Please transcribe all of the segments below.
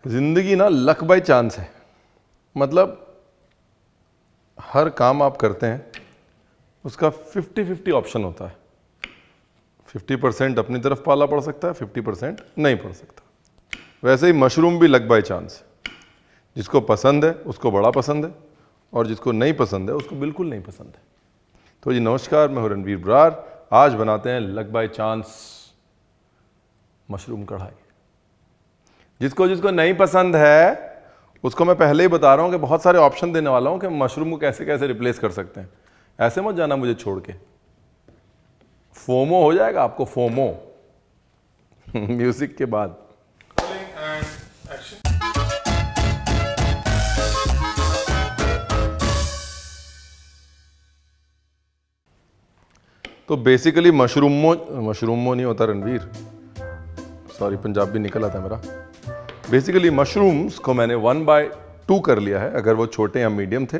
ज़िंदगी ना luck by chance है। मतलब हर काम आप करते हैं उसका 50-50 ऑप्शन होता है। 50% अपनी तरफ पाला पड़ सकता है, 50% नहीं पड़ सकता। वैसे ही मशरूम भी लक बाय चांस है। जिसको पसंद है उसको बड़ा पसंद है और जिसको नहीं पसंद है उसको बिल्कुल नहीं पसंद है। तो जी नमस्कार, मैं हूं रणवीर बरार। आज बनाते हैं लक बाय चांस मशरूम कढ़ाई। जिसको जिसको नहीं पसंद है उसको मैं पहले ही बता रहा हूं कि बहुत सारे ऑप्शन देने वाला हूं कि मशरूम को कैसे कैसे रिप्लेस कर सकते हैं। ऐसे मत जाना मुझे छोड़ के, फोमो हो जाएगा आपको, फोमो। म्यूजिक के बाद तो बेसिकली मशरूमो नहीं होता रणवीर, सॉरी पंजाबी निकल आता है मेरा। बेसिकली मशरूम्स को मैंने 1/2 कर लिया है अगर वो छोटे या मीडियम थे,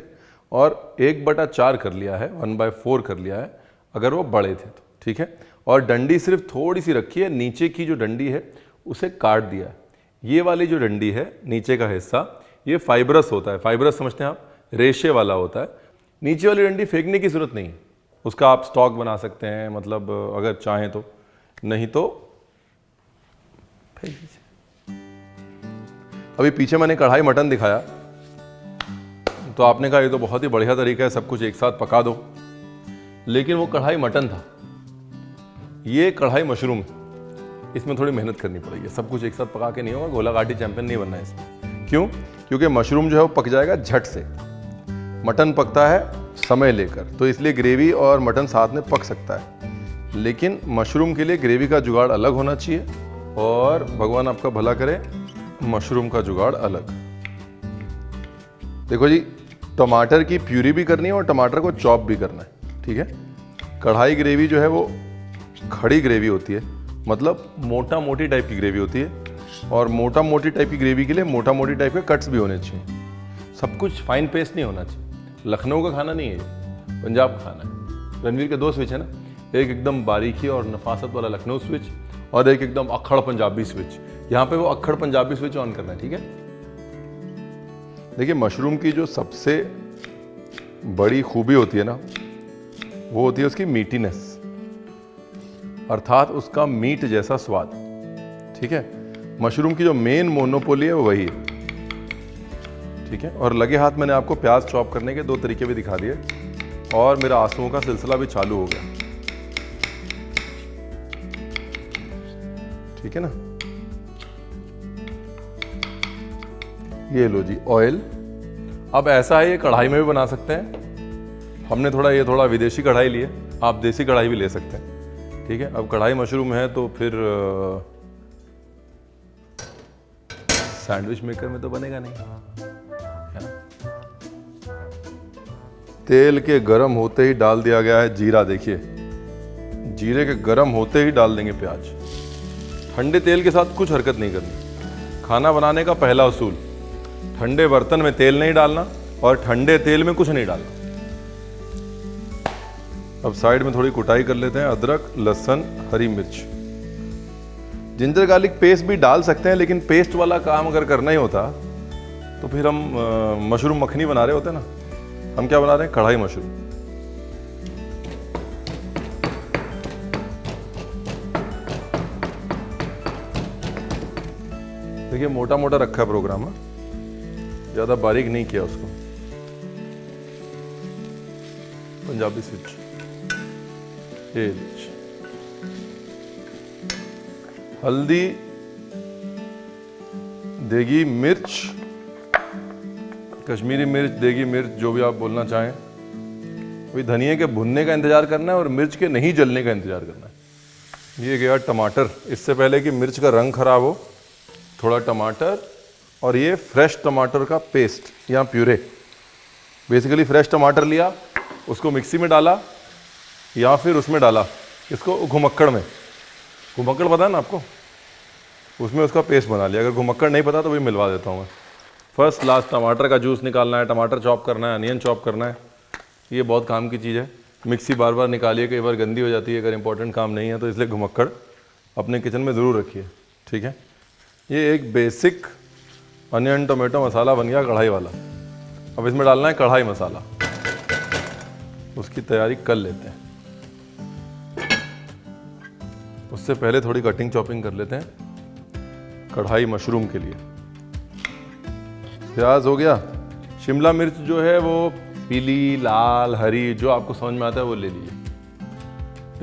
और 1/4 कर लिया है, 1/4 कर लिया है अगर वो बड़े थे तो, ठीक है। और डंडी सिर्फ थोड़ी सी रखी है, नीचे की जो डंडी है उसे काट दिया है। ये वाली जो डंडी है नीचे का हिस्सा, ये फाइब्रस होता है। फाइब्रस समझते हैं आप, रेशे वाला होता है। नीचे वाली डंडी फेंकने की जरूरत नहीं है, उसका आप स्टॉक बना सकते हैं, मतलब अगर चाहें तो, नहीं तो फेंक दीजिए। अभी पीछे मैंने कढ़ाई मटन दिखाया तो आपने कहा ये तो बहुत ही बढ़िया तरीका है, सब कुछ एक साथ पका दो, लेकिन वो कढ़ाई मटन था, ये कढ़ाई मशरूम। इसमें थोड़ी मेहनत करनी पड़ेगी, सब कुछ एक साथ पका के नहीं होगा, गोला घाटी चैंपियन नहीं बनना है इसमें। क्यों? क्योंकि मशरूम जो है वो पक जाएगा झट से, मटन पकता है समय लेकर, तो इसलिए ग्रेवी और मटन साथ में पक सकता है। लेकिन मशरूम के लिए ग्रेवी का जुगाड़ अलग होना चाहिए, और भगवान आपका भला करे मशरूम का जुगाड़ अलग। देखो जी, टमाटर की प्यूरी भी करनी है और टमाटर को चॉप भी करना है, ठीक है। कढ़ाई ग्रेवी जो है वो खड़ी ग्रेवी होती है, मतलब मोटा मोटी टाइप की ग्रेवी होती है, और मोटा मोटी टाइप की ग्रेवी के लिए मोटा मोटी टाइप के कट्स भी होने चाहिए। सब कुछ फाइन पेस्ट नहीं होना चाहिए। लखनऊ का खाना नहीं है ये, पंजाब का खाना है। रणवीर के 2 स्विच है ना, एक एकदम बारीकी और नफासत वाला लखनऊ स्विच, और एक एकदम अक्खड़ पंजाबी स्विच। यहाँ पे वो अक्खड़ पंजाबी स्विच ऑन करना है, ठीक है। देखिए, मशरूम की जो सबसे बड़ी खूबी होती है ना, वो होती है उसकी मीठीनेस, अर्थात उसका मीट जैसा स्वाद, ठीक है। मशरूम की जो मेन मोनोपोली है वो वही है, ठीक है। और लगे हाथ मैंने आपको प्याज चॉप करने के 2 तरीके भी दिखा दिए, और मेरा आंसुओं का सिलसिला भी चालू हो गया, ठीक है ना। ये लो जी ऑयल। अब ऐसा है, ये कढ़ाई में भी बना सकते हैं। हमने थोड़ा विदेशी कढ़ाई ली है, आप देसी कढ़ाई भी ले सकते हैं, ठीक है। अब कढ़ाई मशरूम है तो फिर सैंडविच मेकर में तो बनेगा नहीं, है ना। तेल के गरम होते ही डाल दिया गया है जीरा। देखिए, जीरे के गरम होते ही डाल देंगे प्याज। ठंडे तेल के साथ कुछ हरकत नहीं करनी। खाना बनाने का पहला उसूल, ठंडे बर्तन में तेल नहीं डालना और ठंडे तेल में कुछ नहीं डालना। अब साइड में थोड़ी कुटाई कर लेते हैं, अदरक, लहसुन, हरी मिर्च। जिंजर गार्लिक पेस्ट भी डाल सकते हैं, लेकिन पेस्ट वाला काम अगर करना ही होता तो फिर हम मशरूम मखनी बना रहे होते ना। हम क्या बना रहे हैं? कढ़ाई मशरूम। देखिए, मोटा मोटा रखा है प्रोग्राम, ज्यादा बारीक नहीं किया उसको। पंजाबी स्विच, हल्दी, देगी मिर्च, कश्मीरी मिर्च, देगी मिर्च, जो भी आप बोलना चाहें। कोई धनिया के भुनने का इंतजार करना है और मिर्च के नहीं जलने का इंतजार करना है। ये गया टमाटर। इससे पहले कि मिर्च का रंग खराब हो, थोड़ा टमाटर, और ये फ्रेश टमाटर का पेस्ट या प्यूरे। बेसिकली फ्रेश टमाटर लिया, उसको मिक्सी में डाला या फिर उसमें डाला, इसको घुमक्कड़ में। घुमक्कड़ पता है ना आपको? उसमें उसका पेस्ट बना लिया। अगर घुमक्कड़ नहीं पता तो भी मिलवा देता हूँ मैं। फर्स्ट लास्ट टमाटर का जूस निकालना है, टमाटर चॉप करना है, अनियन चॉप करना है। ये बहुत काम की चीज़ है। मिक्सी बार बार निकालिए, कई बार गंदी हो जाती है अगर इंपॉर्टेंट काम नहीं है, तो इसलिए घुमक्कड़ अपने किचन में ज़रूर रखिए, ठीक है। ये एक बेसिक अनियन टोमेटो मसाला बन गया कढ़ाई वाला। अब इसमें डालना है कढ़ाई मसाला, उसकी तैयारी कर लेते हैं। उससे पहले थोड़ी कटिंग चॉपिंग कर लेते हैं कढ़ाई मशरूम के लिए। प्याज हो गया, शिमला मिर्च जो है वो पीली, लाल, हरी, जो आपको समझ में आता है वो ले लीजिए।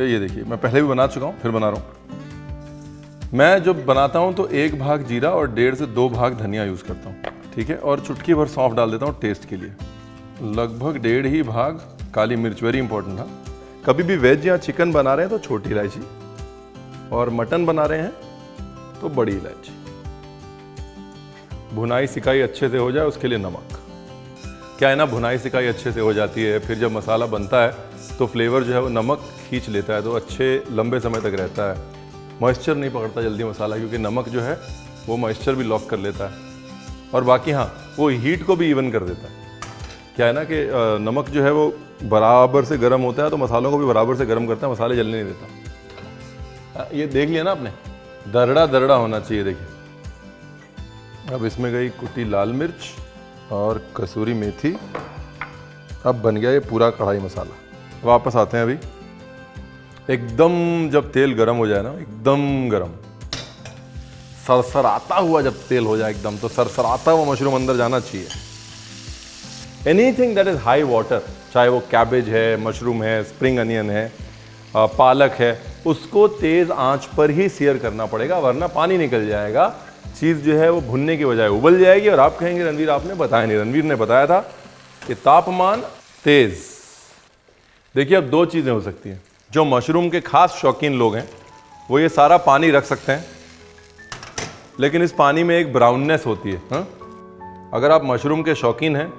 ये देखिए मैं पहले भी बना चुका हूँ, फिर बना रहा हूँ। मैं जब बनाता हूँ तो 1 भाग जीरा और 1.5 से 2 भाग धनिया यूज़ करता हूँ, ठीक है। और चुटकी भर सौंफ डाल देता हूँ टेस्ट के लिए। लगभग 1.5 ही भाग काली मिर्च, वेरी इंपॉर्टेंट था। कभी भी वेज या चिकन बना रहे हैं तो छोटी इलायची, और मटन बना रहे हैं तो बड़ी इलायची। भुनाई सिकाई अच्छे से हो जाए उसके लिए नमक। क्या है ना, भुनाई सिकाई अच्छे से हो जाती है, फिर जब मसाला बनता है तो फ्लेवर जो है वो नमक खींच लेता है, तो अच्छे लंबे समय तक रहता है। मॉइस्चर नहीं पकड़ता जल्दी मसाला, क्योंकि नमक जो है वो मॉइस्चर भी लॉक कर लेता है। और बाकी हाँ, वो हीट को भी इवन कर देता है। क्या है ना कि नमक जो है वो बराबर से गर्म होता है तो मसालों को भी बराबर से गर्म करता है, मसाले जलने नहीं देता। ये देख लिया ना आपने, दरड़ा दरड़ा होना चाहिए। देखिए अब इसमें गई कुटी लाल मिर्च और कसूरी मेथी। अब बन गया ये पूरा कढ़ाई मसाला। वापस आते हैं अभी। एकदम जब तेल गर्म हो जाए ना, एकदम गर्म, सरसराता हुआ जब तेल हो जाए एकदम, तो सरसराता हुआ मशरूम अंदर जाना चाहिए। Anything that is high water, चाहे वो कैबेज है, मशरूम है, स्प्रिंग अनियन है, पालक है, उसको तेज आंच पर ही सीयर करना पड़ेगा, वरना पानी निकल जाएगा। चीज़ जो है वो भुनने की बजाय उबल जाएगी और आप कहेंगे रणवीर आपने बताया नहीं। रणवीर ने बताया था कि तापमान तेज। देखिए अब 2 चीज़ें हो सकती हैं। जो मशरूम के खास शौकीन लोग हैं वो ये सारा पानी रख सकते हैं, लेकिन इस पानी में एक ब्राउननेस होती है। हाँ, अगर आप मशरूम के शौकीन हैं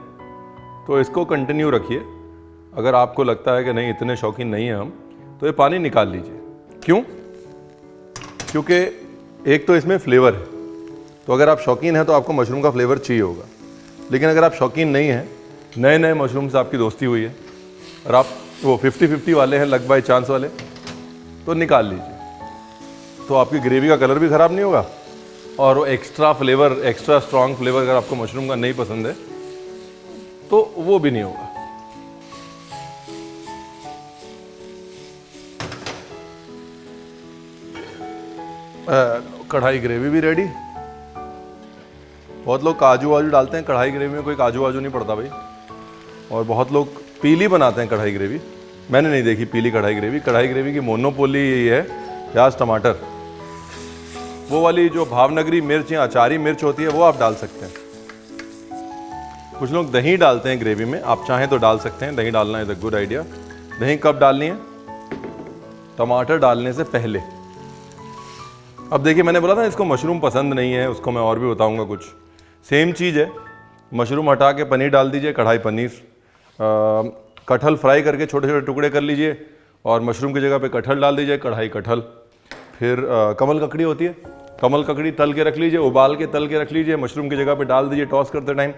तो इसको कंटिन्यू रखिए। अगर आपको लगता है कि नहीं इतने शौकीन नहीं हैं हम, तो ये पानी निकाल लीजिए। क्यों? क्योंकि एक तो इसमें फ्लेवर है, तो अगर आप शौकीन हैं तो आपको मशरूम का फ्लेवर चाहिए होगा। लेकिन अगर आप शौकीन नहीं हैं, नए नए मशरूम से आपकी दोस्ती हुई है और आप वो 50-50 वाले हैं, लक बाय चांस वाले, तो निकाल लीजिए। तो आपकी ग्रेवी का कलर भी ख़राब नहीं होगा और वो extra flavour, extra strong flavour अगर आपको मशरूम का नहीं पसंद है तो वो भी नहीं होगा। कढ़ाई ग्रेवी भी रेडी। बहुत लोग काजू वाजू डालते हैं कढ़ाई ग्रेवी में, कोई काजू वाजू नहीं पड़ता भाई। और बहुत लोग पीली बनाते हैं कढ़ाई ग्रेवी, मैंने नहीं देखी पीली कढ़ाई ग्रेवी। कढ़ाई ग्रेवी की मोनोपोली यही है, प्याज टमाटर। वो वाली जो भावनगरी मिर्च या अचारी मिर्च होती है वो आप डाल सकते हैं। कुछ लोग दही डालते हैं ग्रेवी में, आप चाहें तो डाल सकते हैं। दही डालना इज अ गुड आइडिया। दही कब डालनी है? टमाटर डालने से पहले। अब देखिए मैंने बोला था इसको मशरूम पसंद नहीं है, उसको मैं और भी बताऊंगा कुछ। सेम चीज़ है, मशरूम हटा के पनीर डाल दीजिए, कढ़ाई पनीर। कटहल फ्राई करके छोटे छोटे टुकड़े कर लीजिए और मशरूम की जगह पे कटहल डाल दीजिए, कढ़ाई कटहल। फिर कमल ककड़ी होती है, कमल ककड़ी तल के रख लीजिए, उबाल के तल के रख लीजिए, मशरूम की जगह पे डाल दीजिए टॉस करते टाइम,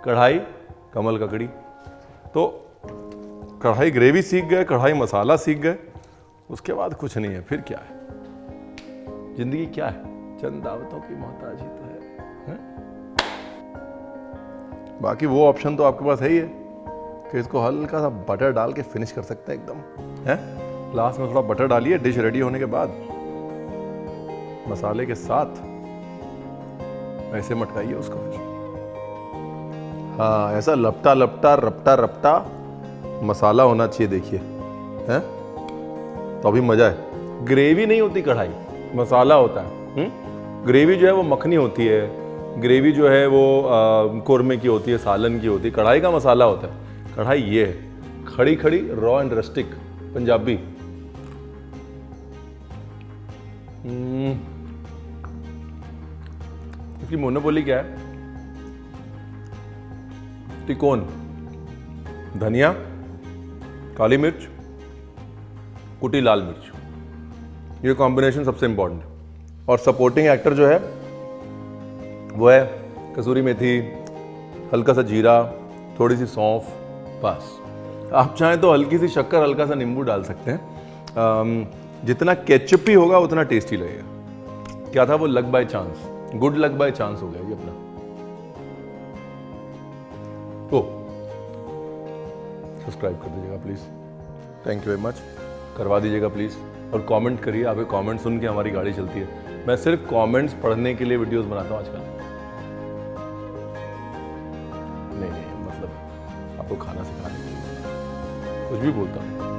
कढ़ाई कमल ककड़ी। तो कढ़ाई ग्रेवी सीख गए, कढ़ाई मसाला सीख गए, उसके बाद कुछ नहीं है। फिर क्या है जिंदगी? क्या है? चंद दावतों की मोहताज ही तो है? बाकी वो ऑप्शन तो आपके पास है ही है कि इसको हल्का सा बटर डाल के फिनिश कर सकते हैं एकदम, है। लास्ट में थोड़ा बटर डालिए डिश रेडी होने के बाद, मसाले के साथ ऐसे मटकाइए उसको। हाँ, ऐसा लपटा लपटा रपटा रपटा मसाला होना चाहिए, देखिए, है, तो अभी मजा है। ग्रेवी नहीं होती कढ़ाई, मसाला होता है। ग्रेवी जो है वो मखनी होती है, ग्रेवी जो है वो कोरमे की होती है, सालन की होती है। कढ़ाई का मसाला होता है। कढ़ाई ये है, खड़ी खड़ी, रॉ एंड रस्टिक, पंजाबी। इसकी मोनोपोली क्या है? तिकोन, धनिया, काली मिर्च, कुटी लाल मिर्च, ये कॉम्बिनेशन सबसे इंपॉर्टेंट है। और सपोर्टिंग एक्टर जो है वो है कसूरी मेथी, हल्का सा जीरा, थोड़ी सी सौंफ, बस। आप चाहें तो हल्की सी शक्कर, हल्का सा नींबू डाल सकते हैं। जितना केचपी होगा उतना टेस्टी लगेगा। क्या था वो? Luck by chance, good luck by chance हो गया ये अपना। सब्सक्राइब कर दीजिएगा please. Thank you very much. करवा दीजिएगा प्लीज़, और कमेंट करिए। आपके कमेंट सुन के हमारी गाड़ी चलती है। मैं सिर्फ कमेंट्स पढ़ने के लिए वीडियोस बनाता हूँ आजकल। नहीं मतलब आपको खाना सिखाने के लिए कुछ भी बोलता हूँ।